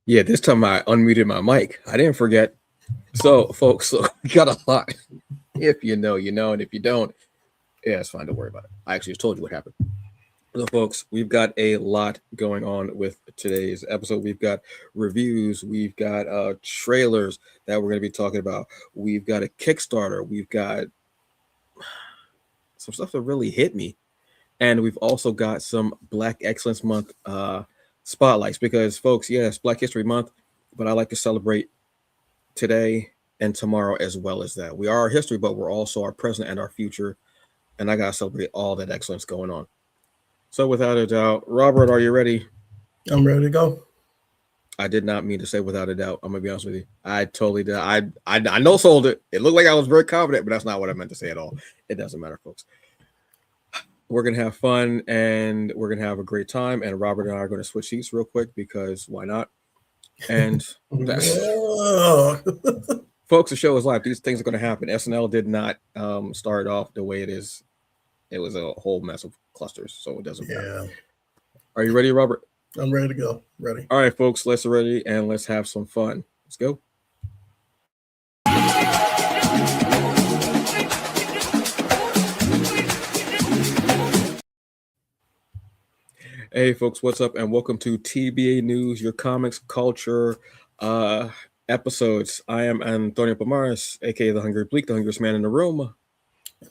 Yeah, this time I unmuted my mic. I didn't forget. So, folks, so we got a lot. If you know, you know, and if you don't, yeah, it's fine. Don't worry about it. I actually just told you what happened. So, folks, we've got a lot going on with today's episode. We've got reviews, we've got trailers that we're going to be talking about. We've got a Kickstarter. We've got some stuff that really hit me, and we've also got some Black Excellence Month spotlights because, folks, yes, Black History Month, but I like to celebrate today and tomorrow as well as that. We are our history, but we're also our present and our future. And I got to celebrate all that excellence going on. So, without a doubt, Robert, are you ready? I'm ready to go. I did not mean to say without a doubt. I'm gonna be honest with you. I totally did. I know sold it. It looked like I was very confident, but that's not what I meant to say at all. It doesn't matter, folks. We're gonna have fun and we're gonna have a great time. And Robert and I are gonna switch seats real quick because why not? And that's folks, the show is live. These things are going to happen. SNL did not start off the way it is. It was a whole mess of clusters, so it doesn't matter. Yeah, Are you ready, Robert? I'm ready to go. Ready. All right, folks, let's ready and let's have some fun. Let's go. Hey, folks, what's up? And welcome to TBA News, your comics culture episodes. I am Antonio Pomares, aka the Hungry Bleak, the hungriest man in the room.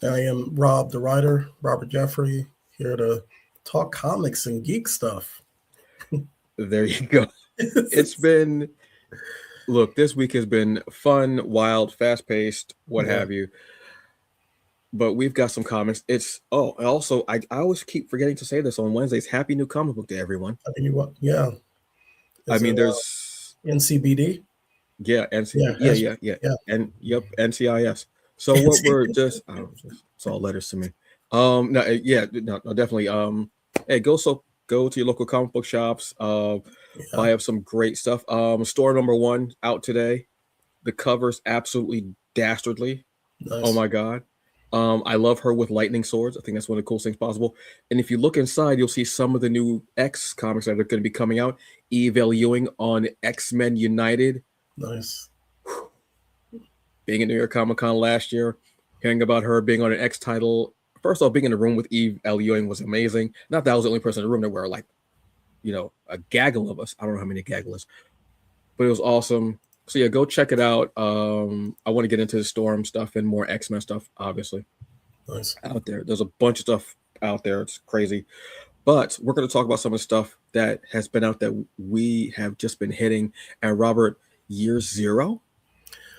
I am Rob, the writer, Robert Jeffrey, here to talk comics and geek stuff. There you go. It's been, look, this week has been fun, wild, fast paced, what have you. But we've got some comics. It's also I always keep forgetting to say this on Wednesdays. Happy New Comic Book Day, everyone. I mean, what? Yeah. I mean, there's NCBD. Yeah, yeah, and yep, NCIS. So what we're just, I don't know, it's all letters to me. No, no, definitely. Hey, go to your local comic book shops. Buy up some great stuff. Store number 1 out today. The cover's absolutely dastardly. Nice. Oh my god. I love her with lightning swords. I think that's one of the coolest things possible. And if you look inside, you'll see some of the new X comics that are going to be coming out. Eve L. Ewing on X-Men United. Nice. Being at New York Comic Con last year, hearing about her being on an X title. First off, being in the room with Eve L. Ewing was amazing. Not that I was the only person in the room. There were like, a gaggle of us. I don't know how many gaggle is, but it was awesome. So yeah, go check it out. I want to get into the Storm stuff and more X-Men stuff, obviously. Nice. Out there. There's a bunch of stuff out there. It's crazy. But we're going to talk about some of the stuff that has been out that we have just been hitting. And Robert, Year Zero?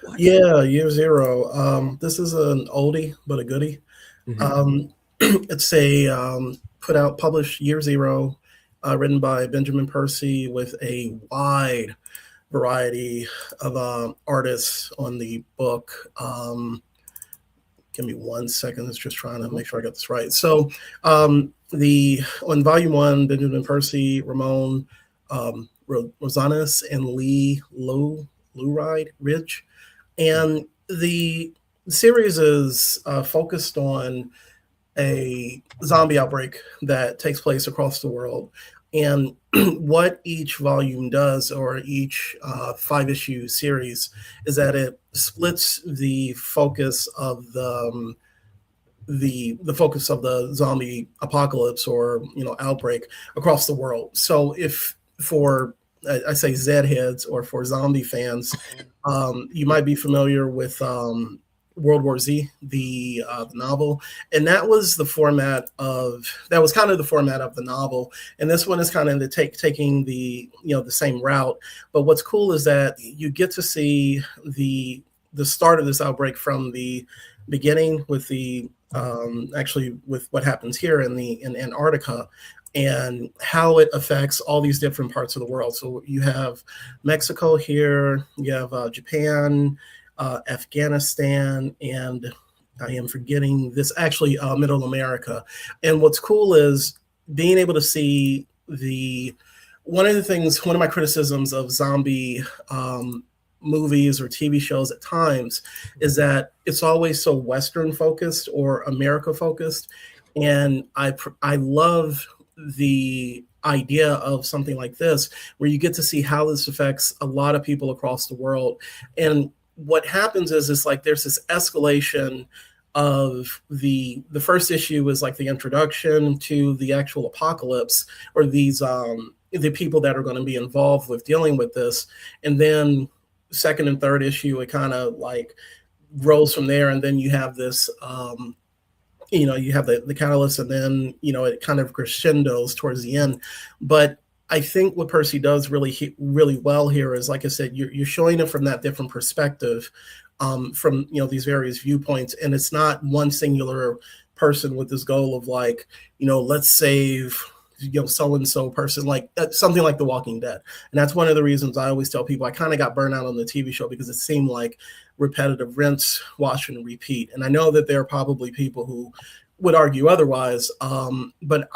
What? Yeah, Year Zero. This is an oldie, but a goodie. Mm-hmm. It's a published Year Zero, written by Benjamin Percy with a wide variety of artists on the book. Give me 1 second. It's just trying to make sure I got this right. So on volume 1, Benjamin Percy, Ramon Rosanes, and Lee Luride Ridge. And the series is focused on a zombie outbreak that takes place across the world. And what each volume does, or each 5-issue series, is that it splits the focus of the focus of the zombie apocalypse or outbreak across the world. So if for I say Z heads or for zombie fans, you might be familiar with World War Z, the novel, and that was kind of the format of the novel. And this one is kind of taking the the same route. But what's cool is that you get to see the start of this outbreak from the beginning with the actually with what happens here in Antarctica, and how it affects all these different parts of the world. So you have Mexico here, you have Japan, Afghanistan, and I am forgetting this, actually Middle America. And what's cool is being able to see one of my criticisms of zombie movies or TV shows at times is that it's always so Western focused or America focused. And I love the idea of something like this, where you get to see how this affects a lot of people across the world. And what happens is it's like there's this escalation of the first issue is like the introduction to the actual apocalypse, or these the people that are going to be involved with dealing with this. And then second and third issue, it kind of like grows from there. And then you have this you have the catalyst, and then it kind of crescendos towards the end. But I think what Percy does really well here is, like I said, you're showing it from that different perspective, from these various viewpoints, and it's not one singular person with this goal of like, let's save so and so person, like something like The Walking Dead. And that's one of the reasons I always tell people I kind of got burnt out on the TV show, because it seemed like repetitive rinse, wash, and repeat. And I know that there are probably people who would argue otherwise, but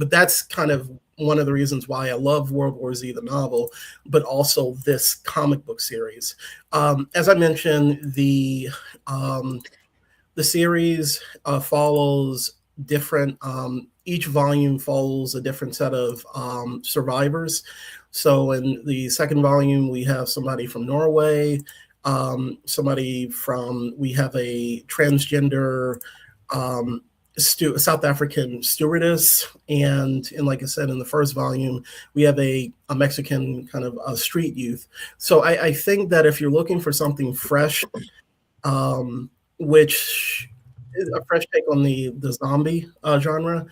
that's kind of one of the reasons why I love World War Z, the novel, but also this comic book series. As I mentioned, the series follows different. Each volume follows a different set of survivors. So in the second volume, we have somebody from Norway, we have a transgender South African stewardess, and like I said, in the first volume, we have a Mexican kind of street youth. So I think that if you're looking for something fresh, which is a fresh take on the zombie genre,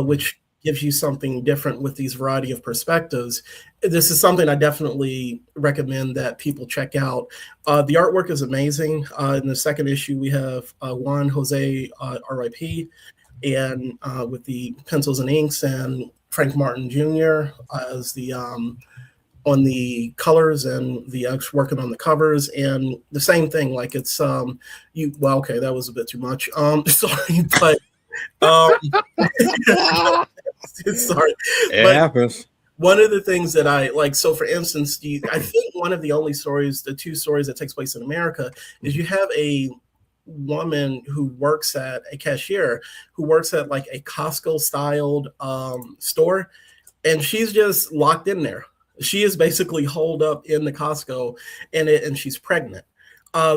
which gives you something different with these variety of perspectives, this is something I definitely recommend that people check out. The artwork is amazing. In the second issue, we have Juan Jose, RIP, and with the pencils and inks, and Frank Martin Jr. as the on the colors, and the working on the covers. And the same thing, like it's okay, that was a bit too much. Sorry, but sorry. It happens. One of the things that I like, so for instance, I think one of the only stories, the two stories that takes place in America, is you have a woman who works at a cashier, who works at like a Costco styled store, and she's just locked in there. She is basically holed up in the Costco, and she's pregnant.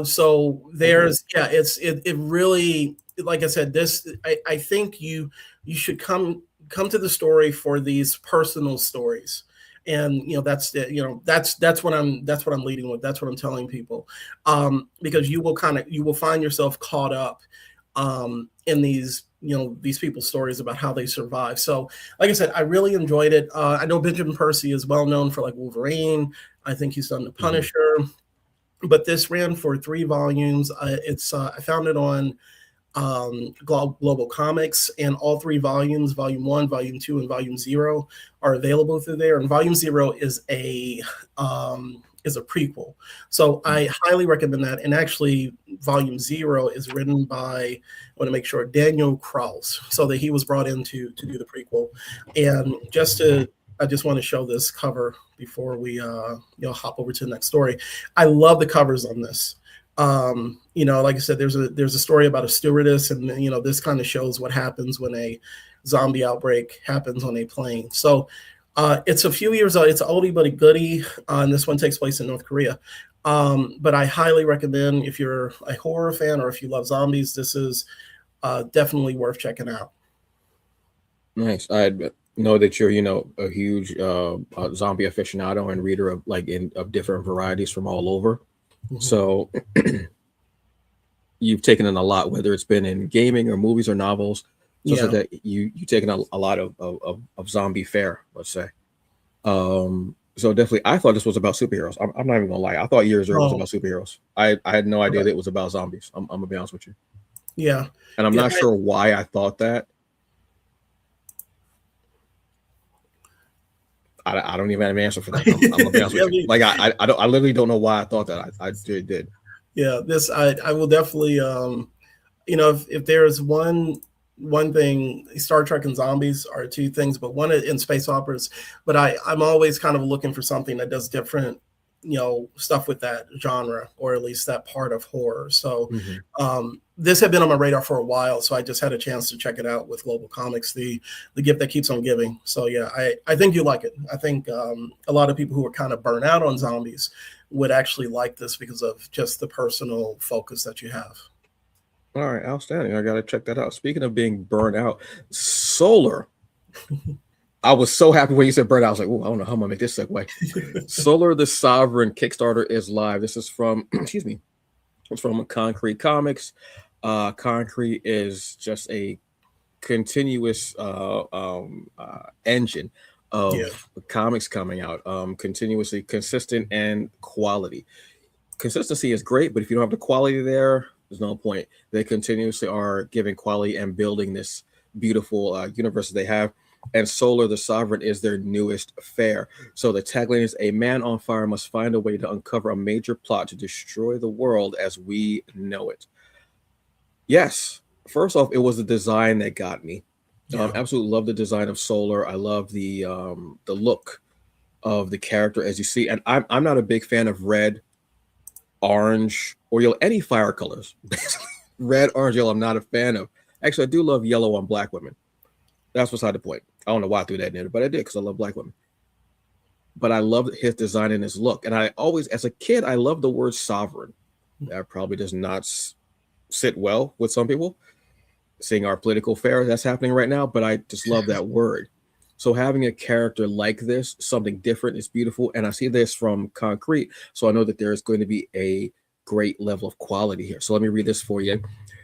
So there's it really, like I said, I think you should come to the story for these personal stories. And that's what I'm leading with. That's what I'm telling people, because you will find yourself caught up in these people's stories about how they survive. So like I said, I really enjoyed it. I know Benjamin Percy is well known for like Wolverine. I think he's done The Punisher, but this ran for 3 volumes. I found it on Global Comics, and all 3 volumes, volume 1, volume 2, and volume 0, are available through there. And volume 0 is a prequel, so I highly recommend that. And actually, volume 0 is written by, I want to make sure, Daniel Krause, so that he was brought in to do the prequel. And I just want to show this cover before we hop over to the next story. I love the covers on this. Like I said, there's a story about a stewardess, and this kind of shows what happens when a zombie outbreak happens on a plane. So it's a few years old. It's an oldie but a goodie, and this one takes place in North Korea. But I highly recommend, if you're a horror fan or if you love zombies, this is definitely worth checking out. Nice. I know that you're a huge zombie aficionado and reader of different varieties from all over. Mm-hmm. So you've taken in a lot, whether it's been in gaming or movies or novels. So that you've taken a lot of zombie fare, let's say. So definitely, I thought this was about superheroes. I'm not even gonna lie. I thought Year Zero was about superheroes. I had no idea that it was about zombies. I'm gonna be honest with you. Yeah. And I'm not sure why I thought that. I don't even have an answer for that. I'm gonna be honest with you. Like I literally don't know why I thought that. I did. Yeah, I will definitely if there's one thing, Star Trek and zombies are 2 things, but one in space operas. But I'm always kind of looking for something that does different stuff with that genre, or at least that part of horror. So this had been on my radar for a while, so I just had a chance to check it out with Global Comics, the gift that keeps on giving. So yeah, I think you like it. I think a lot of people who are kind of burnt out on zombies would actually like this because of just the personal focus that you have. All right, outstanding. I gotta check that out. Speaking of being burnt out, Solar. I was so happy when you said burnt out. I was like, oh, I don't know how I'm gonna make this segue. Solar the Sovereign Kickstarter is live. This is from, excuse me, it's from Concrete Comics. Concrete is just a continuous engine of Yeah, comics coming out, continuously consistent and quality. Consistency is great, but if you don't have the quality there, there's no point. They continuously are giving quality and building this beautiful universe that they have. And Solar the Sovereign is their newest fare. So the tagline is: a man on fire must find a way to uncover a major plot to destroy the world as we know it. Yes. First off, it was the design that got me. yeah, Absolutely love the design of Solar. I love the look of the character as you see. And I'm not a big fan of red, orange, or yellow, any fire colors. Red, orange, yellow, I'm not a fan of. Actually, I do love yellow on black women. That's beside the point. I don't know why I threw that in there, but I did because I love black women. But I love his design and his look. And I always, as a kid, I love the word sovereign. That probably does not sit well with some people, seeing our political affair that's happening right now, but I just love that word. So having a character like this, something different, is beautiful. And I see this from Concrete, so I know that there is going to be a great level of quality here. So let me read this for you.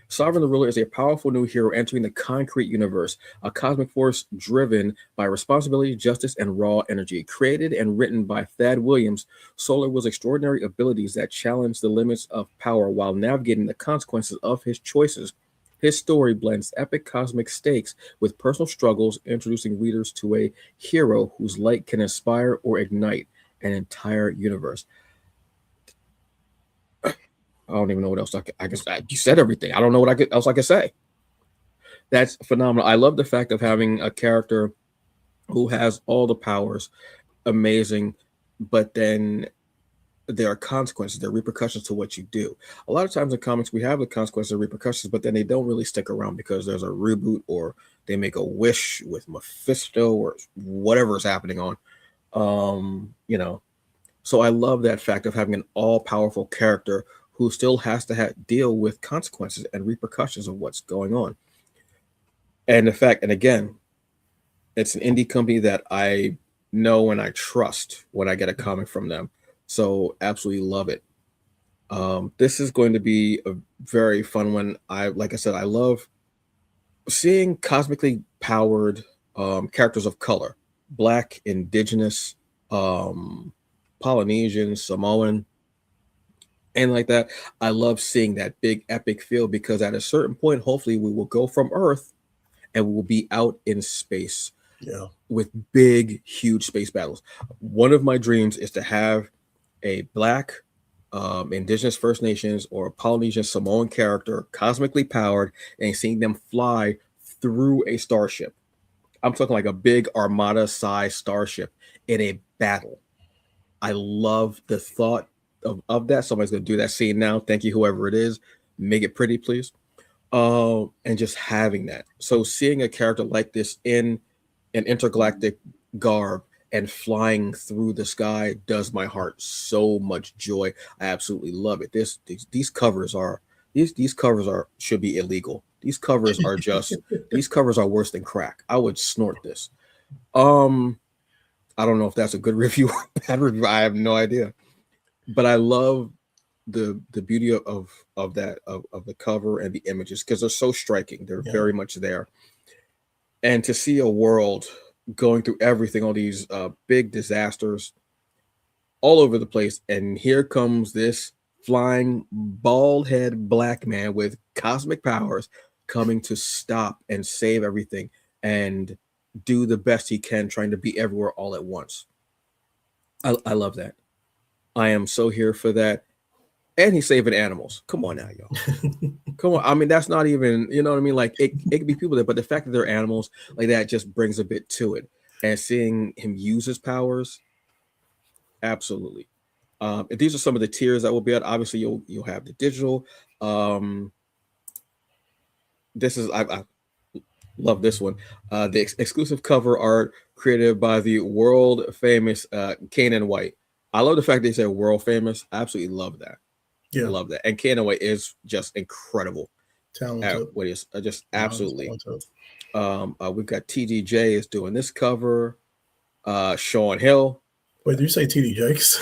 Sovereign the Ruler is a powerful new hero entering the Concrete universe, a cosmic force driven by responsibility, justice, and raw energy. Created and written by Thad Williams, Solar was extraordinary abilities that challenge the limits of power while navigating the consequences of his choices. His story blends epic cosmic stakes with personal struggles, introducing readers to a hero whose light can inspire or ignite an entire universe. I don't even know what else I guess you said everything. I don't know what else I could say. That's phenomenal. I love the fact of having a character who has all the powers, amazing, but then there are consequences, there are repercussions to what you do. A lot of times in comics, we have the consequences and repercussions, but then they don't really stick around because there's a reboot or they make a wish with Mephisto or whatever is happening on. You know, so I love that fact of having an all-powerful character who still has to deal with consequences and repercussions of what's going on. And the fact, and again, it's an indie company that I know and I trust when I get a comic from them. So absolutely love it. This is going to be a very fun one. Like I said, I love seeing cosmically powered characters of color, Black, Indigenous, Polynesian, Samoan, and like that. I love seeing that big epic feel because at a certain point, hopefully, we will go from Earth and we will be out in space. yeah, With big, huge space battles. One of my dreams is to have a Black, Indigenous First Nations, or Polynesian Samoan character cosmically powered and seeing them fly through a starship. I'm talking like a big armada size starship in a battle. I love the thought of that. Somebody's going to do that scene now. Thank you, whoever it is. Make it pretty, please. And just having that. So seeing a character like this in an intergalactic garb and flying through the sky does my heart so much joy. I absolutely love it. These covers are these covers are should be illegal. These covers are just these covers are worse than crack. I would snort this. I don't know if that's a good review or bad review. I have no idea. But I love the beauty of that of the cover and the images because they're so striking. They're very much there. And to see a world going through everything, all these big disasters all over the place, and here comes this flying bald head black man with cosmic powers coming to stop and save everything and do the best he can, trying to be everywhere all at once. I love that. I am so here for that. And he's saving animals. Come on now, y'all. Come on. I mean, that's not even, you know what I mean? Like it could be people there, but the fact that they're animals like that just brings a bit to it. And seeing him use his powers, absolutely. These are some of the tiers that will be out. Obviously, you'll have the digital. this is I love this one. The exclusive cover art created by the world famous Kanan White. I love the fact they said world famous. I absolutely love that. Yeah, Love that. And Kanan White is just incredible at talented. what is just Beyond absolutely. talented. We've got TDJ is doing this cover. Sean Hill. Wait, did you say TD Jakes?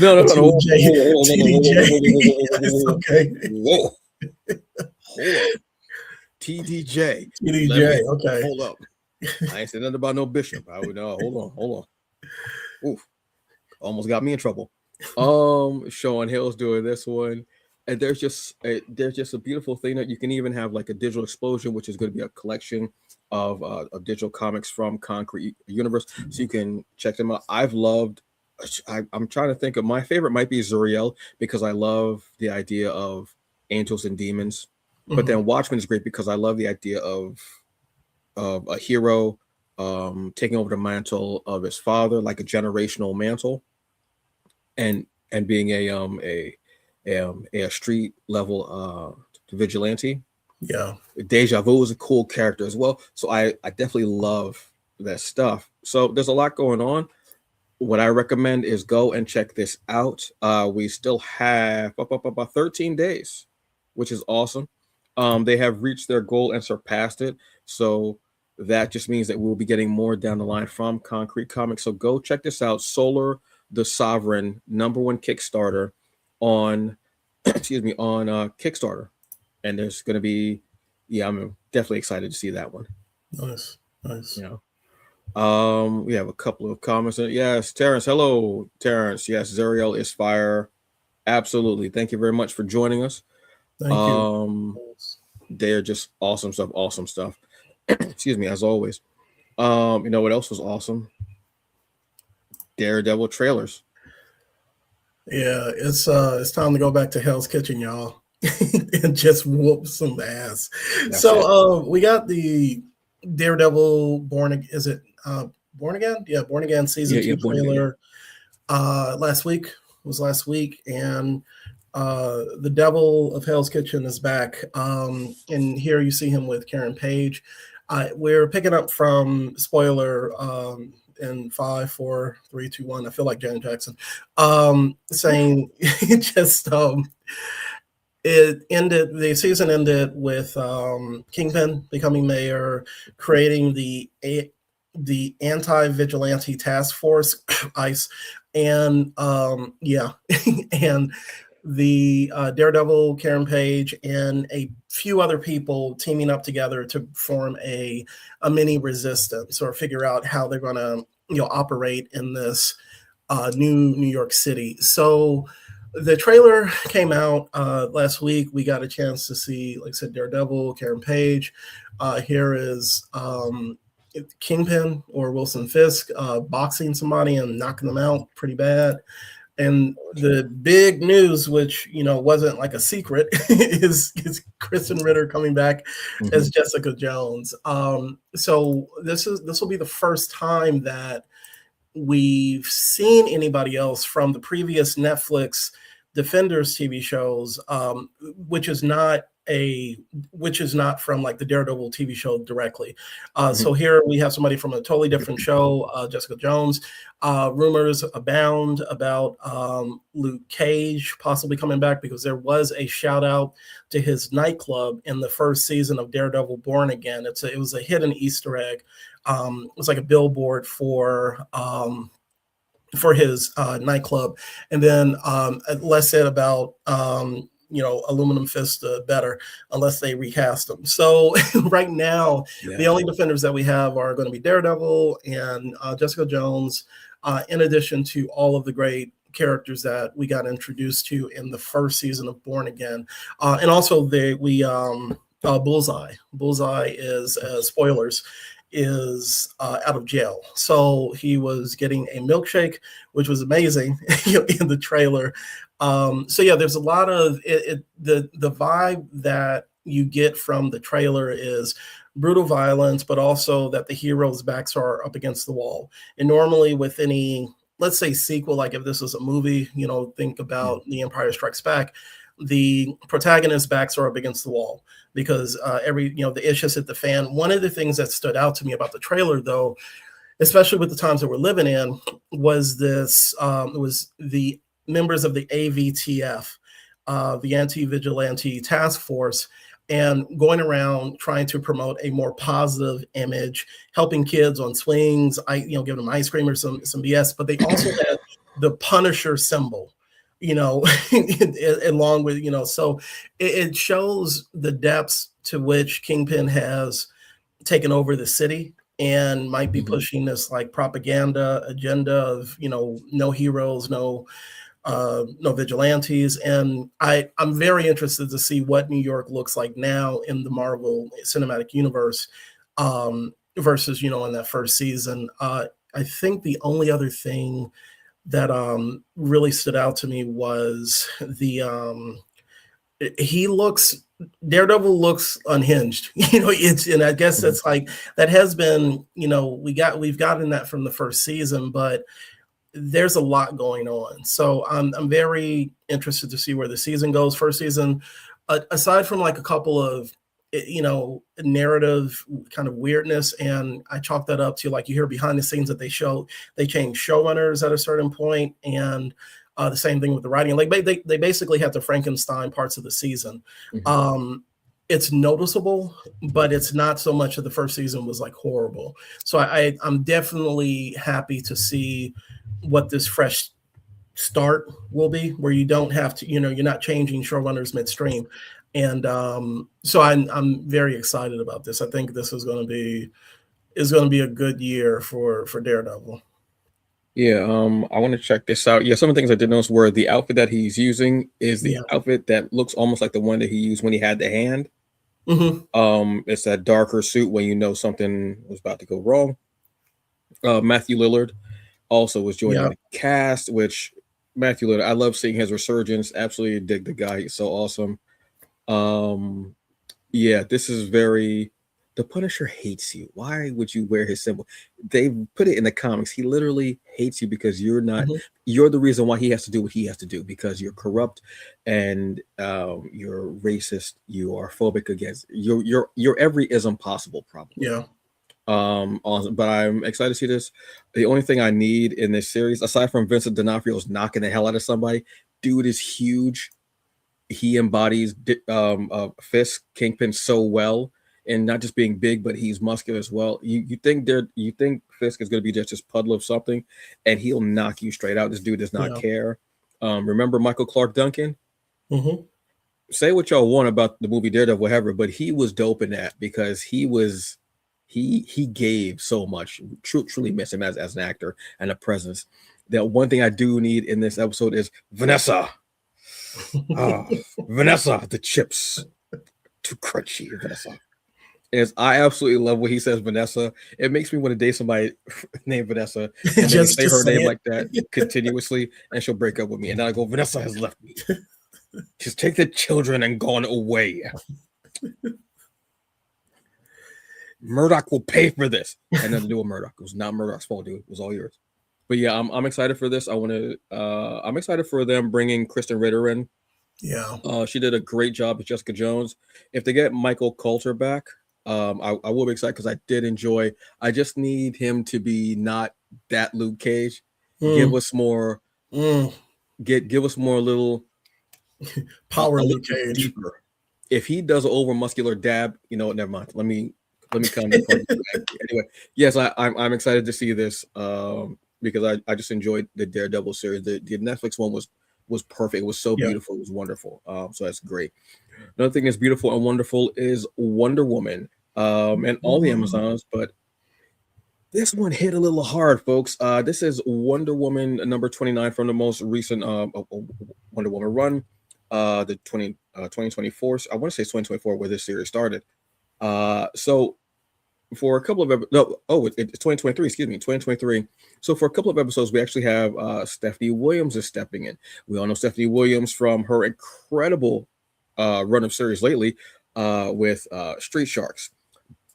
No. TDJ. TDJ. Okay. Whoa. Hold up. TDJ. TDJ. Okay. Hold up. I ain't saying nothing about no Bishop. I would know. Hold on. Oof. Almost got me in trouble. Sean Hill's doing this one. And there's just a beautiful thing that you can even have like a digital explosion, which is going to be a collection of digital comics from Concrete Universe. So you can check them out. I'm trying to think of my favorite might be Zuriel because I love the idea of angels and demons. But then Watchmen is great because I love the idea of a hero taking over the mantle of his father, like a generational mantle, and being a street level vigilante. Yeah. Deja Vu is a cool character as well. So I definitely love that stuff. So there's a lot going on. What I recommend is go and check this out. We still have about 13 days, which is awesome. They have reached their goal and surpassed it. So that just means that we'll be getting more down the line from Concrete Comics. So go check this out. Solar the Sovereign, #1 Kickstarter on Kickstarter. And there's going to be, I'm definitely excited to see that one. Nice. You know, we have a couple of comments. Yes, Terrence. Hello, Terrence. Yes, Zuriel is fire. Absolutely. Thank you very much for joining us. Thank you. They're just awesome stuff. Excuse me, as always. You know what else was awesome? Daredevil trailers. Yeah, it's time to go back to Hell's Kitchen, y'all, and just whoop some ass. We got the Daredevil Born Again. Is it Born Again? Yeah, Born Again season 2 trailer. Last week, and the Devil of Hell's Kitchen is back. And here you see him with Karen Page. We're picking up from spoiler in 5, 4, 3, 2, 1. I feel like Janet Jackson, saying just it ended. The season ended with Kingpin becoming mayor, creating the anti-vigilante task force, ICE, and and the Daredevil, Karen Page, and a few other people teaming up together to form a mini resistance or figure out how they're going to operate in this new New York City. So the trailer came out last week. We got a chance to see, like I said, Daredevil, Karen Page. Here is Kingpin or Wilson Fisk boxing somebody and knocking them out pretty bad. And the big news, which wasn't like a secret, is Kristen Ritter coming back as Jessica Jones. So this will be the first time that we've seen anybody else from the previous Netflix Defenders TV shows, which is not from like the Daredevil TV show directly. So here we have somebody from a totally different show, Jessica Jones. Rumors abound about Luke Cage possibly coming back because there was a shout out to his nightclub in the first season of Daredevil Born Again. It was a hidden Easter egg. It was like a billboard for his nightclub, and then less said about Aluminum Fist better unless they recast them. So right now, the only Defenders that we have are going to be Daredevil and Jessica Jones, in addition to all of the great characters that we got introduced to in the first season of Born Again, and also Bullseye. Bullseye is spoilers. Is out of jail, so he was getting a milkshake, which was amazing in the trailer. There's a lot of it. The vibe that you get from the trailer is brutal violence, but also that the heroes' backs are up against the wall. And normally with any, let's say, sequel, like if this was a movie, think about The Empire Strikes Back. the protagonist's backs are up against the wall because the issues hit the fan. One of the things that stood out to me about the trailer, though, especially with the times that we're living in, was the members of the AVTF, the Anti-Vigilante Task Force, and going around trying to promote a more positive image, helping kids on swings, giving them ice cream or some BS. But they also had the Punisher symbol, along with, so it shows the depths to which Kingpin has taken over the city and might be pushing this like propaganda agenda of, no heroes, no vigilantes. And I'm very interested to see what New York looks like now in the Marvel Cinematic Universe versus, in that first season. I think the only other thing that really stood out to me was Daredevil looks unhinged. And I guess that's like, that has been, we've gotten that from the first season, but there's a lot going on. So I'm very interested to see where the season goes. First season, aside from like a couple of, narrative kind of weirdness, and I chalk that up to, like, you hear behind the scenes that they change showrunners at a certain point, and the same thing with the writing. Like they basically had to Frankenstein parts of the season. It's noticeable, but it's not so much that the first season was like horrible. So I'm definitely happy to see what this fresh start will be, where you don't have to, you're not changing showrunners midstream. And so I'm very excited about this. I think this is going to be a good year for Daredevil. Yeah, I want to check this out. Yeah, some of the things I did notice were the outfit that he's using is the outfit that looks almost like the one that he used when he had the hand. It's that darker suit when something was about to go wrong. Matthew Lillard also was joining the cast, which Matthew Lillard, I love seeing his resurgence. Absolutely dig the guy. He's so awesome. This is the Punisher hates you. Why would you wear his symbol? They put it in the comics. He literally hates you because you're the reason why he has to do what he has to do, because you're corrupt and you're racist. You are phobic against you're every ism possible, probably. Yeah. Awesome. But I'm excited to see this. The only thing I need in this series, aside from Vincent D'Onofrio's knocking the hell out of somebody, dude is huge. He embodies Fisk, Kingpin so well, and not just being big, but he's muscular as well. You think Fisk is going to be just this puddle of something, and he'll knock you straight out. This dude does not care. Remember Michael Clark Duncan? Say what y'all want about the movie Daredevil, whatever, but he was dope in that because he gave so much. Truly miss him as an actor and a presence. That one thing I do need in this episode is Vanessa. Vanessa, the chips too crunchy. Vanessa. I absolutely love what he says, Vanessa. It makes me want to date somebody named Vanessa and just say her name like that continuously, and she'll break up with me. And then I go, Vanessa has left me. She's taken the children and gone away. Murdoch will pay for this. And then to do with Murdoch. It was not Murdoch's fault, dude. It was all yours. But yeah, I'm excited for this. I'm excited for them bringing Kristen Ritter in. Yeah. She did a great job with Jessica Jones. If they get Michael Coulter back, I will be excited because I did enjoy. I just need him to be not that Luke Cage. Give us more. Give us more little power. Luke Cage. Deeper. If he does an over muscular dab, never mind. Let me come. Anyway, yes, I'm excited to see this because I just enjoyed the Daredevil series. The Netflix one was perfect. It was so beautiful. It was wonderful. So that's great. Another thing that's beautiful and wonderful is Wonder Woman and all the Amazons, but this one hit a little hard, folks. This is Wonder Woman number 29 from the most recent Wonder Woman run, the 2024. I want to say 2024 where this series started. So for a couple of it's 2023, excuse me, 2023. So for a couple of episodes, we actually have Stephanie Williams is stepping in. We all know Stephanie Williams from her incredible run of series lately with Street Sharks,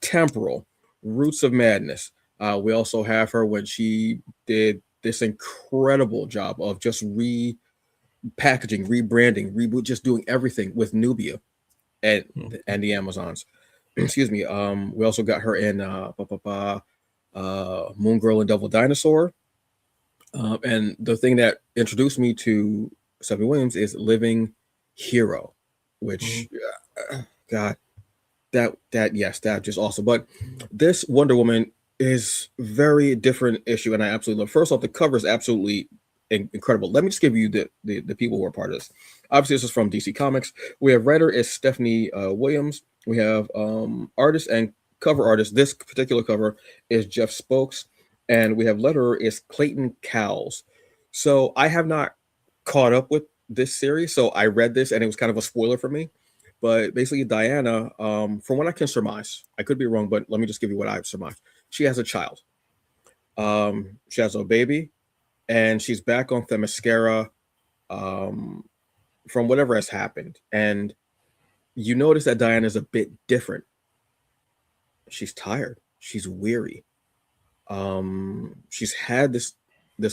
Temporal, Roots of Madness. We also have her when she did this incredible job of just packaging, rebranding, reboot, just doing everything with Nubia and the Amazons. Excuse me. We also got her in Moon Girl and Devil Dinosaur. And the thing that introduced me to Stephanie Williams is Living Hero, which God, that yes, that just awesome. But this Wonder Woman is very different issue, and I absolutely love. First off, the cover is absolutely incredible. Let me just give you the people who are part of this. Obviously, this is from DC Comics. We have writer is Stephanie Williams. We have artist and cover artist. This particular cover is Jeff Spokes, and we have letterer is Clayton Cowles. So I have not caught up with this series, so I read this and it was kind of a spoiler for me. But basically, Diana, from what I can surmise, I could be wrong, but let me just give you what I've surmised. She has a child. She has a baby, and she's back on Themyscira from whatever has happened. And you notice that Diana is a bit different. She's tired. She's weary. She's had this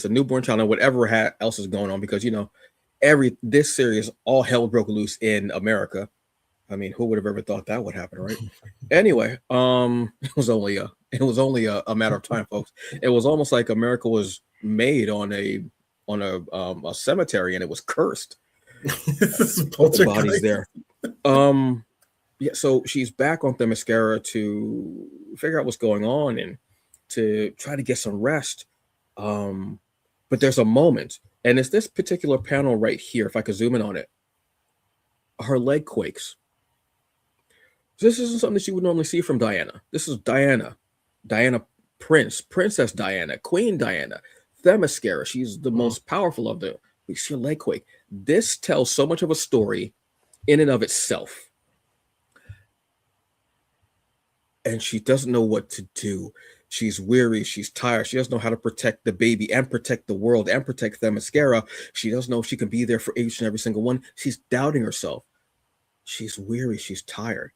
a newborn child and whatever else is going on, because this series, all hell broke loose in America. I mean, who would have ever thought that would happen, right? Anyway, it was only a matter of time, folks. It was almost like America was made on a cemetery, and it was cursed. The bodies there. Yeah, so she's back on Themyscira to figure out what's going on and to try to get some rest. But there's a moment, and it's this particular panel right here. If I could zoom in on it, her leg quakes. This isn't something that you would normally see from Diana. This is Diana Princess Diana, Queen Diana, Themyscira. She's the most powerful of the. We see a leg quake. This tells so much of a story in and of itself. And she doesn't know what to do. She's weary. She's tired. She doesn't know how to protect the baby and protect the world and protect Themyscira. She doesn't know if she can be there for each and every single one. She's doubting herself. She's weary. She's tired.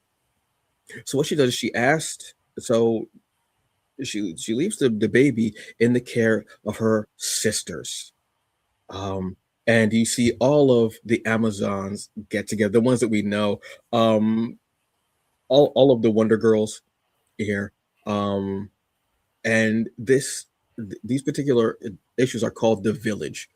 So what she does is she leaves the baby in the care of her sisters. And you see all of the Amazons get together, the ones that we know, all of the Wonder Girls here. And these particular issues are called The Village,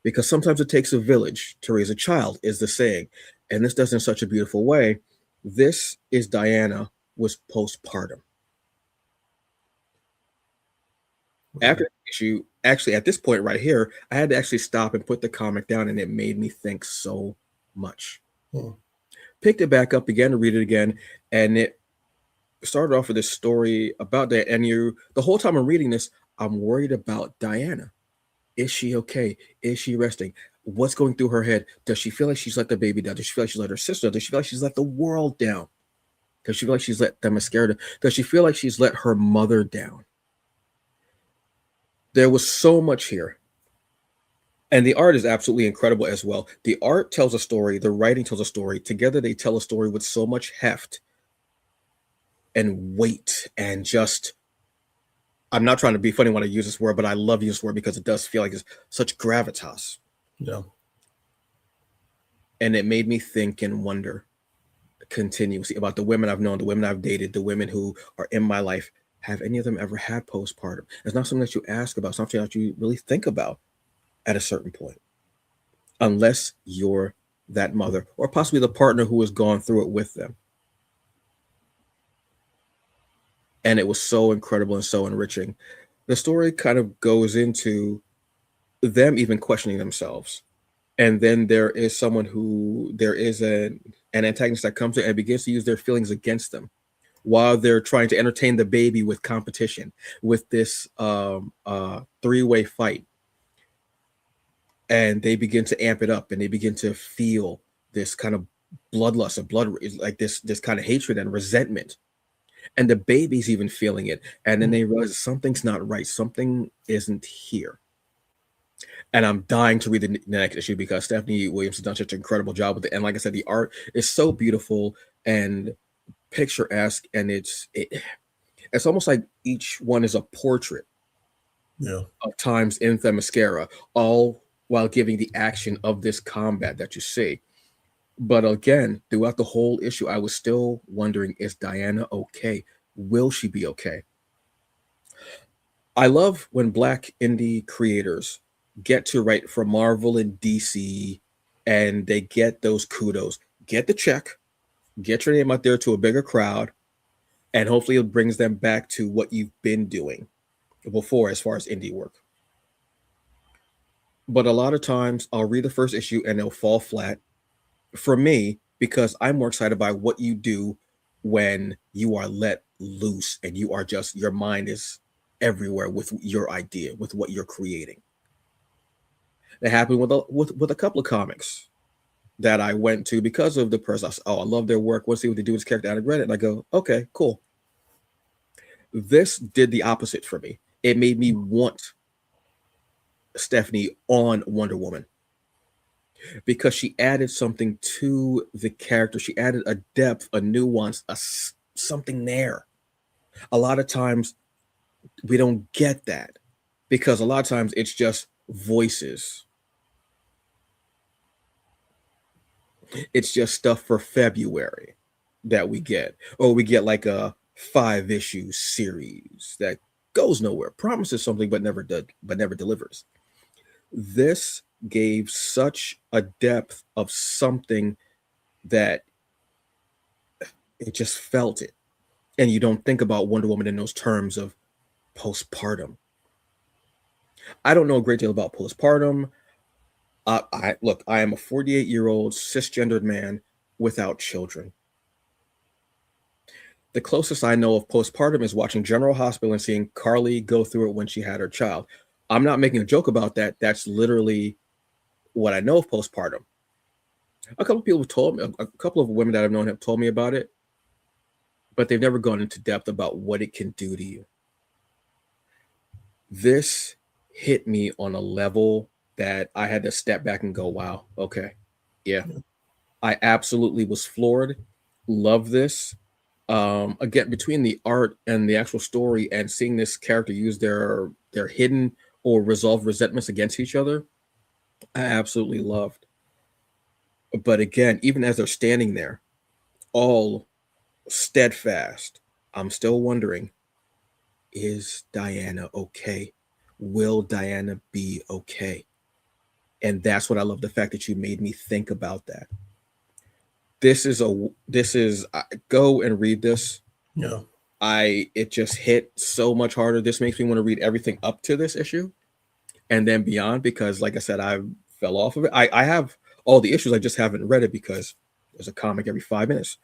because sometimes it takes a village to raise a child, is the saying. And this does in such a beautiful way. This is Diana was postpartum. After the issue, actually, at this point right here, I had to actually stop and put the comic down, and it made me think so much. Picked it back up, began to read it again, and it started off with this story about that. And the whole time I'm reading this, I'm worried about Diana. Is she okay? Is she resting? What's going through her head? Does she feel like she's let the baby down? Does she feel like she's let her sister down? Does she feel like she's let the world down? Does she feel like she's let Themyscira down? Does she feel like she's let her mother down? There was so much here. And the art is absolutely incredible as well. The art tells a story. The writing tells a story. Together, they tell a story with so much heft and weight and just... I'm not trying to be funny when I use this word, but I love using this word because it does feel like it's such gravitas. Yeah. And it made me think and wonder continuously about the women I've known, the women I've dated, the women who are in my life. Have any of them ever had postpartum? It's not something that you ask about, something that you really think about at a certain point, unless you're that mother or possibly the partner who has gone through it with them. And it was so incredible and so enriching. The story kind of goes into them even questioning themselves. And then there is an antagonist that comes in and begins to use their feelings against them while they're trying to entertain the baby with competition, with this three-way fight. And they begin to amp it up, and they begin to feel this kind of bloodlust and blood, like this kind of hatred and resentment. And the baby's even feeling it. And then they realize something's not right. Something isn't here. And I'm dying to read the next issue because Stephanie Williams has done such an incredible job with it. And like I said, the art is so beautiful and picturesque. And it's almost like each one is a portrait of times in Themyscira, all while giving the action of this combat that you see. But again, throughout the whole issue, I was still wondering, is Diana okay? Will she be okay? I love when Black indie creators get to write for Marvel and DC and they get those kudos. Get the check, get your name out there to a bigger crowd, and hopefully it brings them back to what you've been doing before as far as indie work. But a lot of times I'll read the first issue and it'll fall flat for me because I'm more excited by what you do when you are let loose and you are just, your mind is everywhere with your idea, with what you're creating. It happened with a couple of comics that I went to because of the person. I said, oh, I love their work. Let's see what they do with this character. I read it and I go, okay, cool. This did the opposite for me. It made me want Stephanie on Wonder Woman because she added something to the character. She added a depth, a nuance, something there. A lot of times we don't get that because a lot of times it's just voices. It's just stuff for February that we get, or we get like a 5-issue series that goes nowhere, promises something but never delivers. This gave such a depth of something that it just felt it. And you don't think about Wonder Woman in those terms of postpartum. I don't know a great deal about postpartum. I am a 48-year-old cisgendered man without children. The closest I know of postpartum is watching General Hospital and seeing Carly go through it when she had her child. I'm not making a joke about that. That's literally what I know of postpartum. A couple of people have told me, a couple of women that I've known have told me about it, but they've never gone into depth about what it can do to you. This hit me on a level that I had to step back and go, wow, okay. Yeah. I absolutely was floored. Love this. Again, between the art and the actual story and seeing this character use their hidden or resolved resentments against each other, I absolutely loved. But again, even as they're standing there, all steadfast, I'm still wondering, is Diana okay? Will Diana be okay? And that's what I love, the fact that you made me think about that. This is go and read this. Yeah. It just hit so much harder. This makes me want to read everything up to this issue and then beyond, because like I said, I fell off of it. I have all the issues. I just haven't read it because there's a comic every 5 minutes.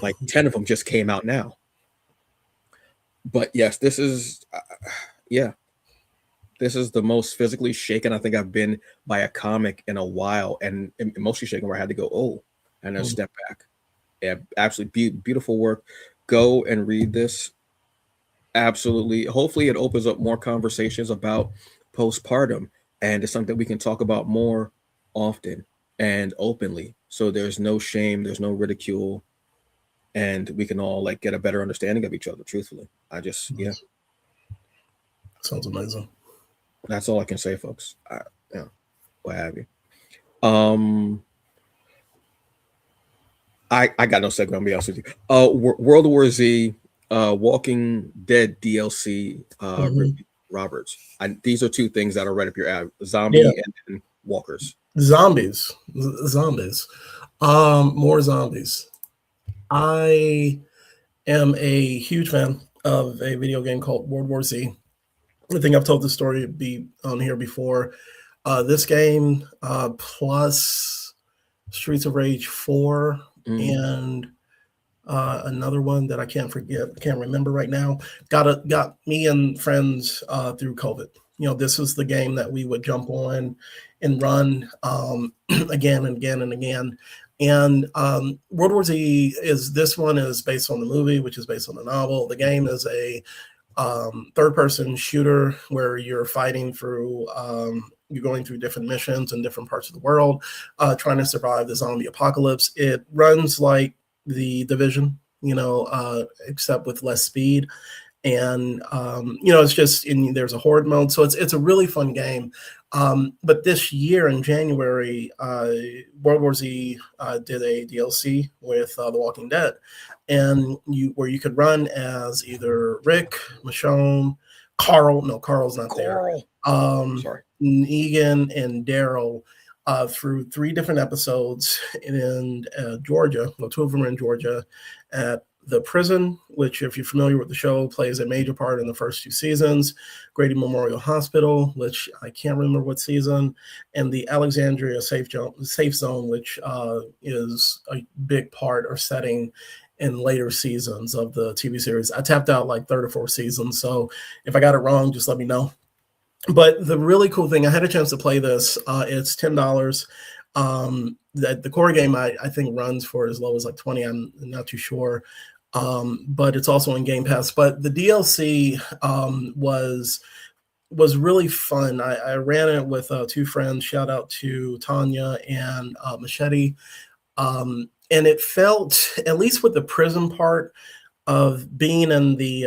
Like 10 of them just came out now. But yes, this is, this is the most physically shaken I think I've been by a comic in a while, and mostly shaken where I had to go, oh, and then step back. Yeah, absolutely beautiful work. Go and read this. Absolutely. Hopefully it opens up more conversations about postpartum, and it's something we can talk about more often and openly. So there's no shame, there's no ridicule, and we can all like get a better understanding of each other, truthfully. Sounds amazing. That's all I can say, folks. What have you. I got no segue. I'll be honest with you. World War Z, Walking Dead DLC, Roberts. These are two things that are right up your alley: zombie and then walkers. Zombies. More zombies. I am a huge fan of a video game called World War Z. I think I've told this story on here before. This game plus Streets of Rage 4 and another one that I can't remember right now, got me and friends through COVID. This was the game that we would jump on and run again and again and again. And World War Z is based on the movie, which is based on the novel. The game is a third-person shooter where you're fighting through, you're going through different missions in different parts of the world, trying to survive the zombie apocalypse. It runs like The Division, except with less speed. and it's just there's a horde mode, so it's a really fun game. But this year in January, World War Z did a DLC with The Walking Dead, and where you could run as either Rick, Michonne, Carl. No, Carl's not Carl. there. Sorry. Negan and Daryl through 3 different episodes in Georgia. Well, 2 of them are in Georgia at the prison, which, if you're familiar with the show, plays a major part in the first 2 seasons. Grady Memorial Hospital, which I can't remember what season, and the Alexandria Safe Zone, which is a big part or setting in later seasons of the TV series. I tapped out like 3rd or 4th season, so if I got it wrong, just let me know. But the really cool thing, I had a chance to play this. It's $10. The core game I think runs for as low as like 20. I'm not too sure. But it's also in Game Pass. But the DLC was really fun. I ran it with 2 friends. Shout out to Tanya and Machete. And it felt, at least with the prison part, of being in the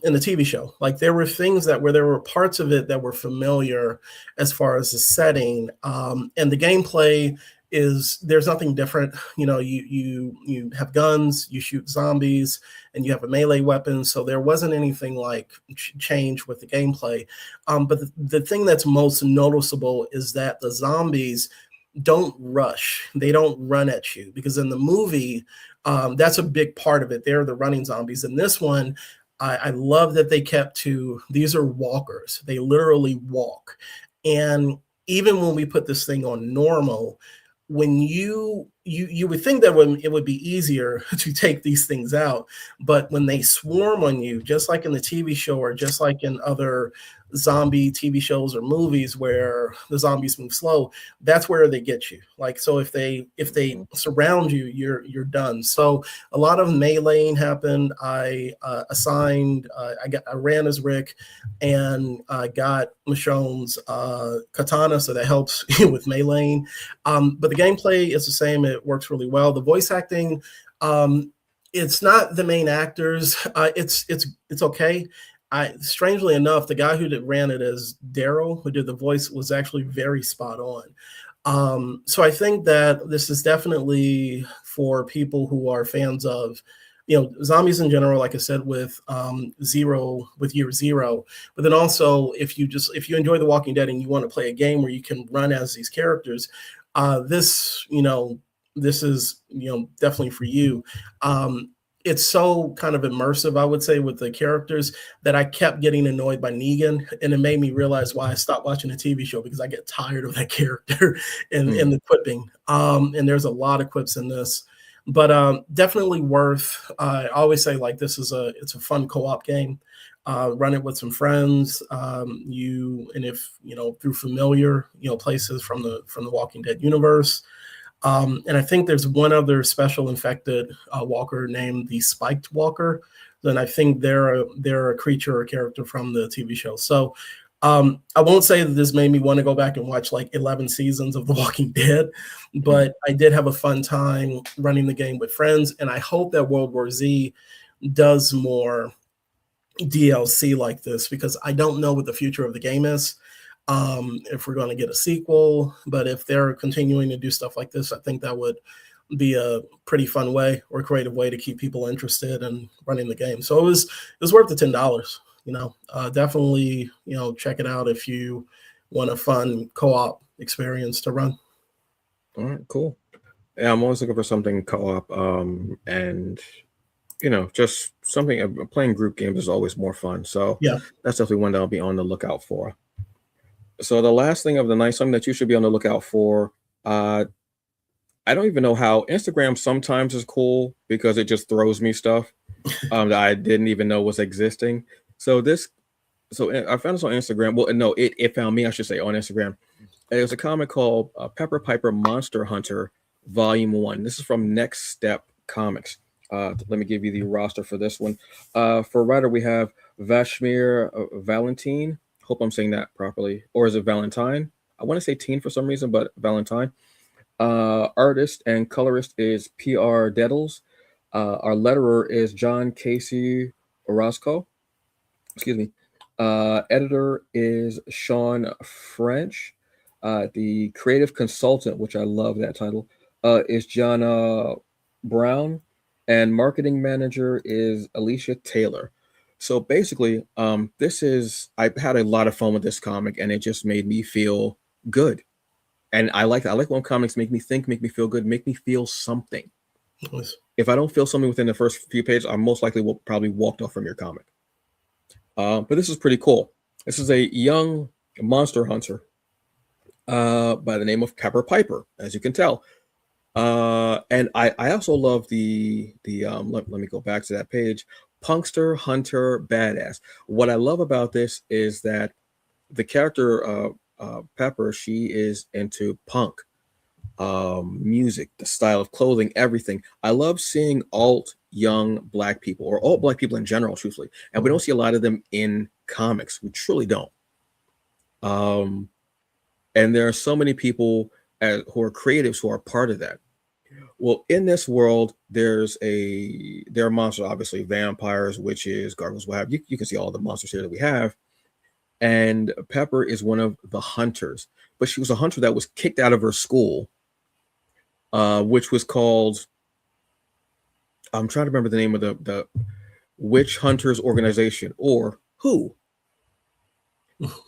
TV show. Like, there were things there were parts of it that were familiar as far as the setting, and the gameplay there's nothing different. You have guns, you shoot zombies, and you have a melee weapon. So there wasn't anything like change with the gameplay. But the thing that's most noticeable is that the zombies don't rush. They don't run at you, because in the movie, that's a big part of it. They're the running zombies. In this one, I love that they kept to, these are walkers. They literally walk. And even when we put this thing on normal, when you would think that it would be easier to take these things out, but when they swarm on you, just like in the TV show or just like in other zombie TV shows or movies where the zombies move slow, that's where they get you. Like, so if they surround you, you're done. So a lot of meleeing happened. I ran as Rick, and I got Michonne's katana, so that helps with meleeing. But the gameplay is the same. It works really well. The voice acting, it's not the main actors. It's okay. Strangely enough, the guy who ran it as Daryl, who did the voice, was actually very spot on. So I think that this is definitely for people who are fans of, zombies in general, like I said, with year 0. But then also, if you enjoy The Walking Dead and you want to play a game where you can run as these characters, this is definitely for you. It's so kind of immersive, I would say, with the characters, that I kept getting annoyed by Negan, and it made me realize why I stopped watching a TV show, because I get tired of that character and the quipping. And there's a lot of quips in this, but definitely worth. I always say, like, it's a fun co-op game. Run it with some friends. If through familiar places from the Walking Dead universe. And I think there's one other special infected walker named the Spiked Walker. Then I think they're a creature or character from the TV show. So I won't say that this made me want to go back and watch like 11 seasons of The Walking Dead, but I did have a fun time running the game with friends. And I hope that World War Z does more DLC like this, because I don't know what the future of the game is. If we're going to get a sequel, but if they're continuing to do stuff like this, I think that would be a pretty fun way or creative way to keep people interested in running the game. So it was worth the $10. Definitely, check it out if you want a fun co-op experience to run. All right, cool. Yeah, I'm always looking for something co-op, and just something. Playing group games is always more fun. So yeah, that's definitely one that I'll be on the lookout for. So the last thing of the night, something that you should be on the lookout for. I don't even know how Instagram sometimes is cool, because it just throws me stuff that I didn't even know was existing. So I found this on Instagram. Well, no, it found me, I should say, on Instagram. There's a comic called Pepper Piper Monster Hunter Volume 1. This is from Next Step Comics. Let me give you the roster for this one. For writer, we have Vashmir Valentine. Hope I'm saying that properly. Or is it Valentine? I want to say teen for some reason, but Valentine. Artist and colorist is P.R. Deddles. Our letterer is John Casey Orozco. Excuse me. Editor is Sean French. The creative consultant, which I love that title, is Jana Brown, and marketing manager is Alicia Taylor. So basically, this is I've had a lot of fun with this comic, and it just made me feel good. And I like when comics make me think, make me feel good, make me feel something. Nice. If I don't feel something within the first few pages, I most likely will probably walked off from your comic. But this is pretty cool. This is a young monster hunter by the name of Pepper Piper, as you can tell. And I also love let me go back to that page. Punkster Hunter Badass. What I love about this is that the character Pepper, she is into punk music, the style of clothing, everything. I love seeing alt young black people or alt black people in general, truthfully. And we don't see a lot of them in comics. We truly don't. Um, and there are so many people who are creatives who are part of that. Well, in this world, there are monsters, obviously, vampires, witches, gargoyles, what have you. You can see all the monsters here that we have. And Pepper is one of the hunters, but she was a hunter that was kicked out of her school, which was called, I'm trying to remember the name of the Witch Hunters Organization, or Who.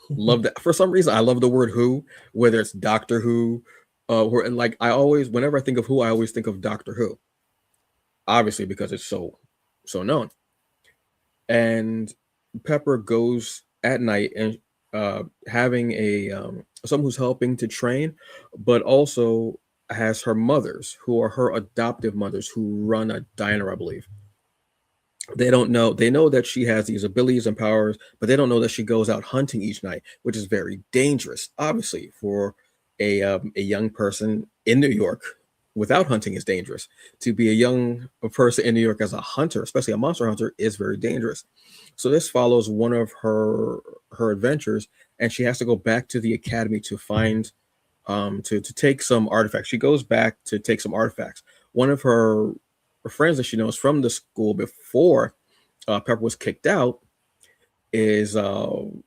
Love that. For some reason, I love the word Who, whether it's Doctor Who, or like whenever I think of Who, I always think of Doctor Who. Obviously, because it's so known. And Pepper goes at night and having a someone who's helping to train, but also has her mothers, who are her adoptive mothers, who run a diner, I believe. They don't know. They know that she has these abilities and powers, but they don't know that she goes out hunting each night, which is very dangerous. Obviously, for a young person in New York, without hunting is dangerous. To be a young person in New York as a hunter, especially a monster hunter, is very dangerous. So this follows one of her adventures, and she has to go back to the academy to find to take some artifacts. She goes back to take some artifacts. One of her friends that she knows from the school before Pepper was kicked out is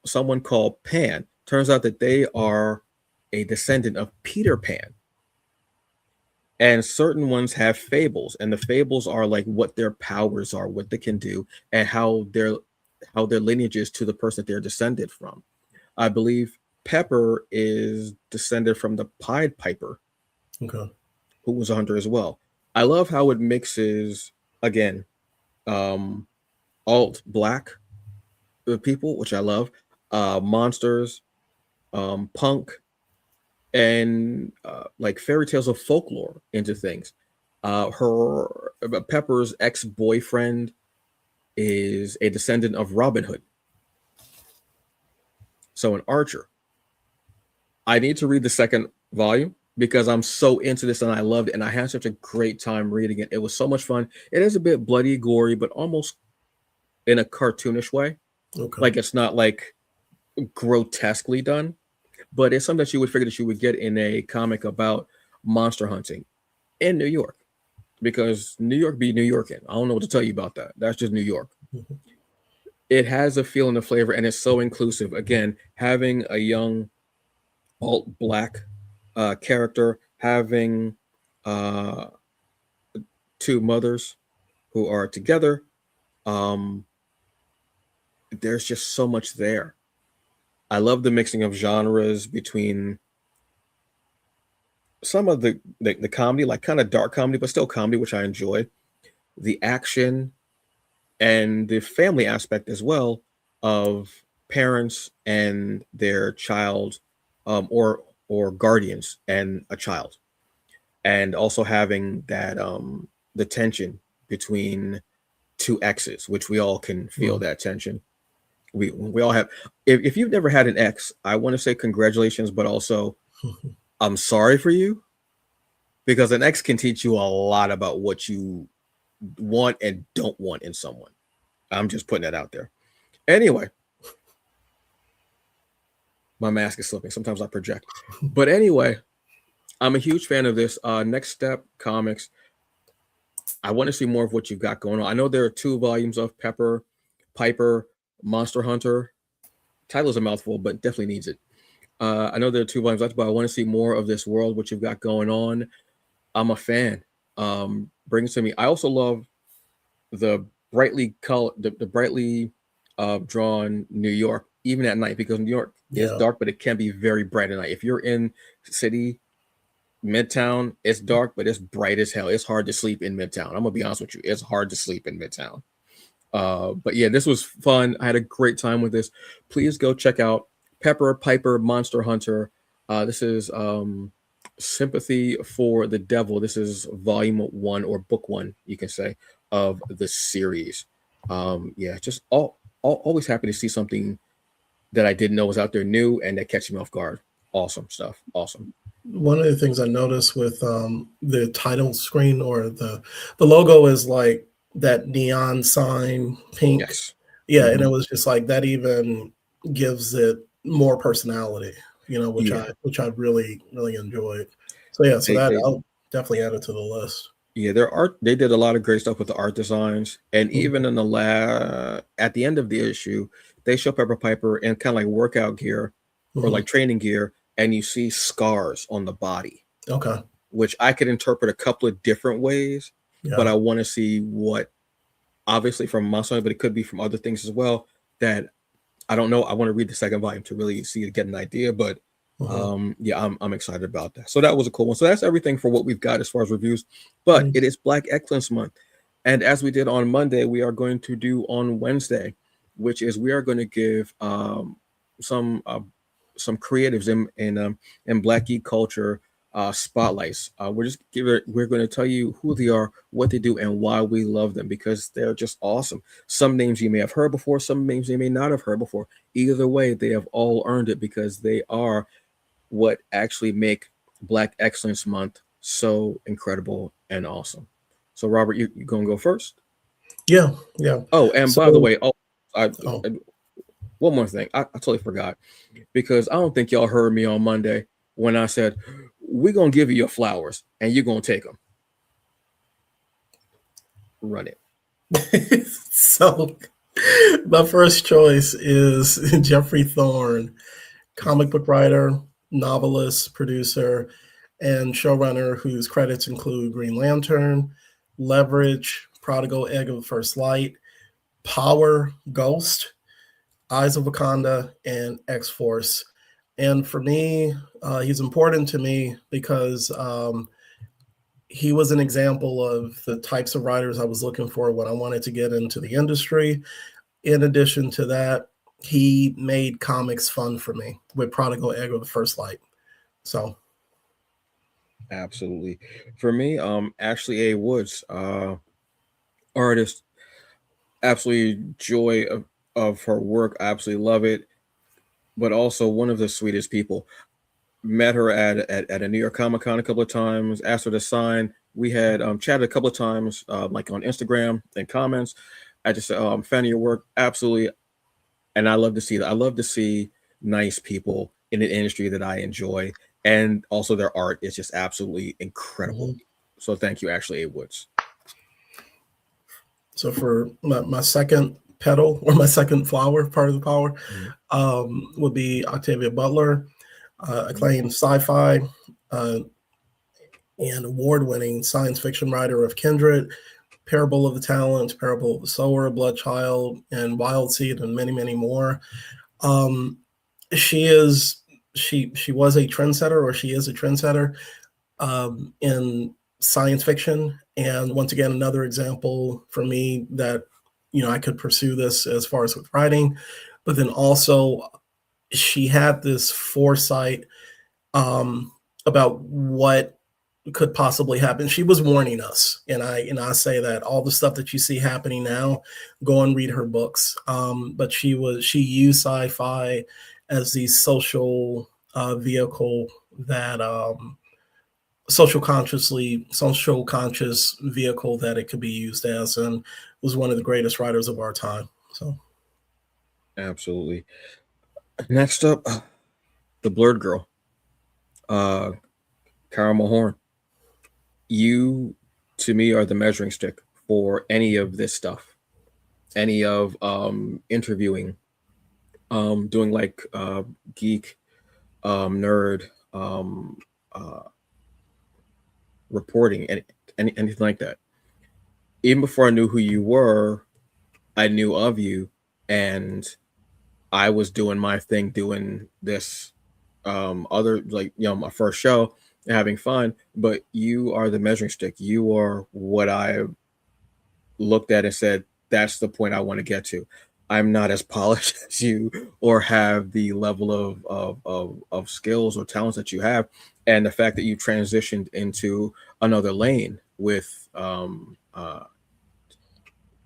someone called Pan. Turns out that they are a descendant of Peter Pan. And certain ones have fables, and the fables are like what their powers are, what they can do, and how their lineage is to the person that they're descended from. I believe Pepper is descended from the Pied Piper, Okay. who was a hunter as well. I love how it mixes again, um, alt black people, which I love, monsters, punk, and like fairy tales of folklore into things. Her Pepper's ex-boyfriend is a descendant of Robin Hood, so an archer. I need to read the second volume because I'm so into this and I loved it and I had such a great time reading it. It was so much fun. It is a bit bloody, gory, but almost in a cartoonish way. Okay. Like it's not like grotesquely done, but it's something that you would figure that you would get in a comic about monster hunting in New York, because New York be New Yorking. I don't know what to tell you about that. That's just New York. Mhm. It has a feel and a flavor, and it's so inclusive. Again, having a young alt black character, having uh, two mothers who are together, um, there's just so much there. I love the mixing of genres between some of the comedy, like kind of dark comedy, but still comedy, which I enjoy. The action and the family aspect as well of parents and their child, or guardians and a child, and also having that the tension between two exes, which we all can feel that tension. We all have. If you've never had an ex, I want to say congratulations, but also I'm sorry for you, because an ex can teach you a lot about what you want and don't want in someone. I'm just putting that out there. Anyway, my mask is slipping. Sometimes I project. But anyway, I'm a huge fan of this. Next Step Comics. I want to see more of what you've got going on. I know there are 2 volumes of Pepper Piper. Monster Hunter. Title is a mouthful, but definitely needs it. I know there are 2 volumes left, but I want to see more of this world, what you've got going on. I'm a fan. Bring it to me. I also love the the brightly drawn New York, even at night, because New York is Yeah. dark, but it can be very bright at night. If you're in city Midtown, it's dark, but it's bright as hell. It's hard to sleep in Midtown. I'm gonna be honest with you, it's hard to sleep in Midtown. But yeah, this was fun. I had a great time with this. Please go check out Pepper Piper Monster Hunter. This is Sympathy for the Devil. This is volume 1 or book 1, you can say, of the series. Yeah, just always happy to see something that I didn't know was out there new and that catches me off guard. Awesome stuff. Awesome. One of the things I noticed with the title screen or the logo is like that neon sign pink. Yes. Yeah, and Mhm. it was just like that even gives it more personality, Yeah. which I really enjoyed. So yeah, so They, that they I'll definitely add it to the list. Yeah, their art, they did a lot of great stuff with the art designs. And Mhm. even in at the end of the issue, they show Pepper Piper in kind of like workout gear or Mhm. like training gear, and you see scars on the body, Okay. which I could interpret a couple of different ways, but Yeah. I want to see what, obviously from Monster, but it could be from other things as well that I don't know. I want to read the second volume to really see get an idea, but Mhm. yeah, I'm excited about that. So that was a cool one. So that's everything for what we've got as far as reviews. But Mhm. it is Black Excellence Month, and as we did on Monday, we are going to do on Wednesday, which is we are going to give some uh, some creatives in Black geek culture spotlights. We're going to tell you who they are, what they do, and why we love them because they're just awesome. Some names you may have heard before, some names you may not have heard before. Either way, they have all earned it because they are what actually make Black Excellence Month so incredible and awesome. So, Robert, you going to go first? Yeah, yeah. Oh, and by the So way, oh, I one more thing. I totally forgot because I don't think y'all heard me on Monday when I said, we're going to give you your flowers and you're going to take them. Run it. so my first choice is Jeffrey Thorne, comic book writer, novelist, producer, and showrunner whose credits include Green Lantern, Leverage, Prodigal Egg of the First Light, Power, Ghost, Eyes of Wakanda, and X Force. And for me, he's important to me because he was an example of the types of writers I was looking for when I wanted to get into the industry. In addition to that, he made comics fun for me with Prodigal Egg of the First Light. So, Absolutely. For me, Ashley A. Woods, artist, absolutely joy of her work. I absolutely love it, but also one of the sweetest people. Met her at a New York Comic Con a couple of times, asked her to sign. We had chatted a couple of times, like on Instagram and comments. I just said, oh, I'm a fan of your work. Absolutely. And I love to see that. I love to see nice people in an industry that I enjoy. And also their art is just absolutely incredible. mhm. So thank you, Ashley A. Woods. So for my second petal or my second flower, part of the power, Mhm. would be Octavia Butler, Mhm. acclaimed sci-fi uh, and award-winning science fiction writer of Kindred, Parable of the Talents, Parable of the Sower, Bloodchild, and Wild Seed, and many, many more. Um, she is she was a trendsetter, or she is a trendsetter in science fiction, and once again, another example for me that I could pursue this as far as with writing, but then also she had this foresight um, about what could possibly happen. She was warning us, and I say that all the stuff that you see happening now, go and read her books. But she used sci-fi as the social vehicle that social conscious vehicle that it could be used as, and was one of the greatest writers of our time. So Absolutely. Next up, the Blurred Girl, uh, Kara Mahorn. You, to me, are the measuring stick for any of this stuff. any of interviewing, doing like geek, nerd, uh, reporting, and anything like that. Even before I knew who you were, I knew of you, and I was doing my thing, doing this other, like, my first show and having fun. But you are the measuring stick. You are what I looked at and said, that's the point I want to get to. I'm not as polished as you or have the level of skills or talents that you have. And the fact that you transitioned into another lane with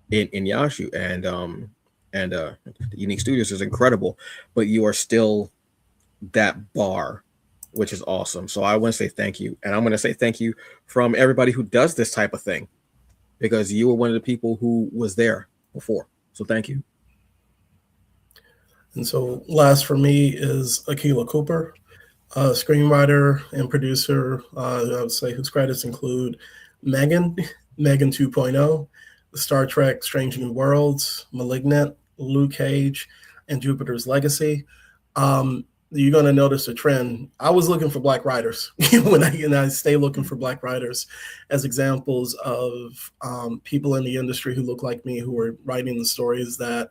in Yashu and the Unique Studios is incredible, but you are still that bar, which is awesome. So I want to say thank you, and I'm going to say thank you from everybody who does this type of thing, because you were one of the people who was there before. So thank you. And so last for me is Akilah Cooper, screenwriter and producer. I would say whose credits include Megan, Megan 2.0, Star Trek: Strange New Worlds, *Malignant*, Luke Cage, and *Jupiter's Legacy*. You're going to notice a trend. I was looking for Black writers and I stay looking for Black writers as examples of people in the industry who look like me, who are writing the stories that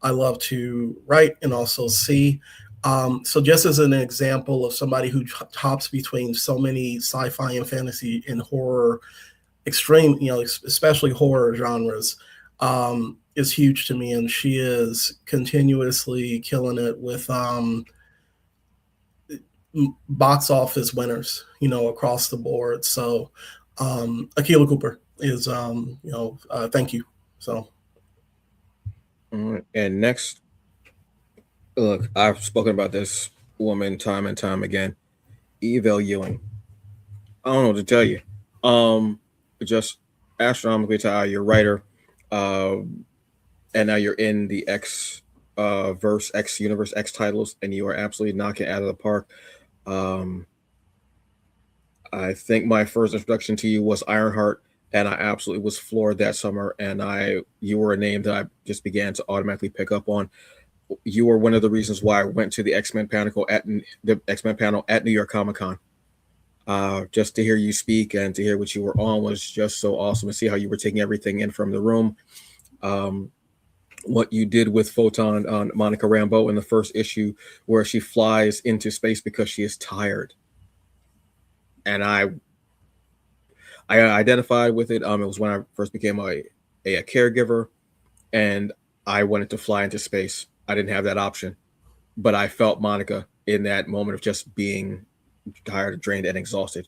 I love to write and also see. So just as an example of somebody who hops between so many sci-fi and fantasy and horror, extreme, especially horror genres, is huge to me. And she is continuously killing it with box office winners, across the board. So Akilah Cooper is, thank you. So. And next, look, I've spoken about this woman time and time again, Evel Ewing. I don't know what to tell you. Just astronomically tall. You're a writer, uh, and now you're in the X verse, X universe, X titles, and you are absolutely knocking it out of the park. Um, I think my first introduction to you was Ironheart, and I absolutely was floored that summer. And you were a name that I just began to automatically pick up on. You were one of the reasons why I went to the X Men panel at New York Comic Con. Just to hear you speak and to hear what you were on was just so awesome. To see how you were taking everything in from the room. What you did with Photon on Monica Rambeau in the first issue, where she flies into space because she is tired, and I identified with it. It was when I first became a caregiver, and I wanted to fly into space. I didn't have that option, but I felt Monica in that moment of just being tired, drained, and exhausted.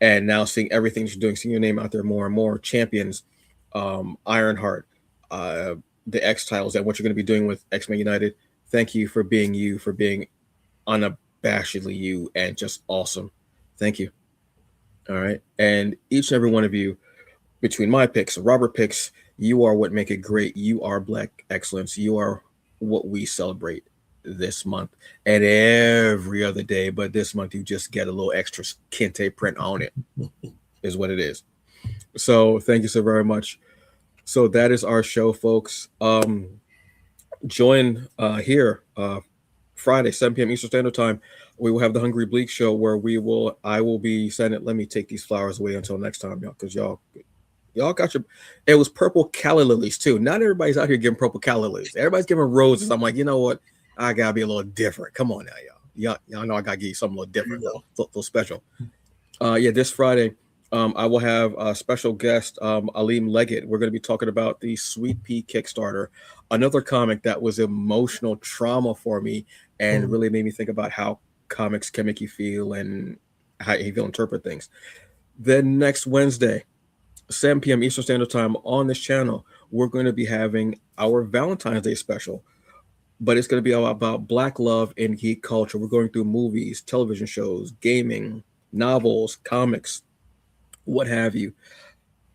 And now seeing everything she's doing, seeing your name out there more and more, Champions, Ironheart, uh, the X titles, and what you're going to be doing with X Men United. Thank you, for being unabashedly you, and just awesome. Thank you. All right. And each and every one of you, between my picks, Robert picks, you are what make it great. You are Black excellence. You are what we celebrate this month and every other day. But this month, you just get a little extra Kente print on it, is what it is. So thank you so very much. So that is our show, folks. Join here Friday, 7 p.m. Eastern Standard Time. We will have the Hungry Bleak Show, where I will be sending. Let me take these flowers away until next time, y'all, because y'all got your. It was purple calla lilies too. Not everybody's out here giving purple calla lilies. Everybody's giving roses. I'm like, you know what? I gotta be a little different. Come on now, y'all. Y'all know I gotta give you something a little different, a little special. Yeah, this Friday, I will have a special guest, Aleem Leggett. We're going to be talking about the Sweet Pea Kickstarter, another comic that was emotional trauma for me and really made me think about how comics can make you feel and how you feel interpret things. Then next Wednesday, 7 p.m. Eastern Standard Time on this channel, we're going to be having our Valentine's Day special. But it's going to be all about Black love and geek culture. We're going through movies, television shows, gaming, novels, comics, what have you,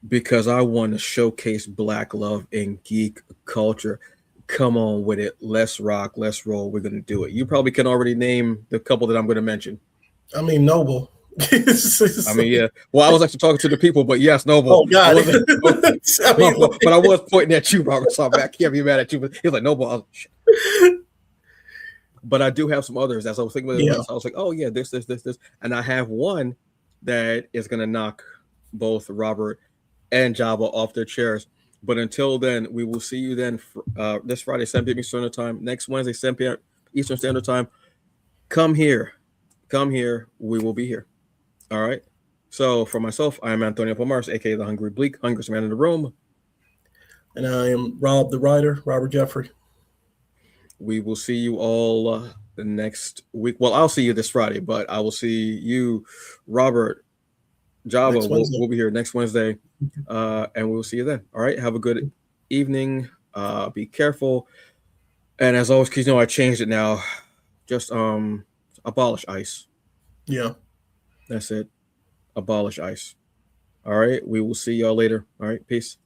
because I want to showcase Black love and geek culture. Come on with it. Let's rock. Let's roll. We're going to do it. You probably can already name the couple that I'm going to mention. I mean, Noble. I mean, yeah. Well, I was actually talking to the people, but yes, Noble. Oh God! I wasn't, but I was pointing at you, Robert. So I can't be mad at you. But he was like, Noble. But I do have some others. As I was thinking about it, I was like, oh yeah, this, and I have one that is gonna knock both Robert and Java off their chairs. But until then, we will see you then this Friday, 7 p.m. Eastern Standard Time. Next Wednesday, 7 p.m. Eastern Standard Time. Come here. We will be here. All right. So for myself, I am Antonio Pomares, aka the Hungry Bleak, hungriest man in the room. And I am Rob the Writer, Robert Jeffrey. We will see you all the next week. Well, I'll see you this Friday, but I will see you, Robert, Java. We'll be here next Wednesday, and we'll see you then. All right. Have a good evening. Be careful. And as always, because I changed it now. Just abolish ICE. Yeah. That's it. Abolish ICE. All right. We will see y'all later. All right. Peace.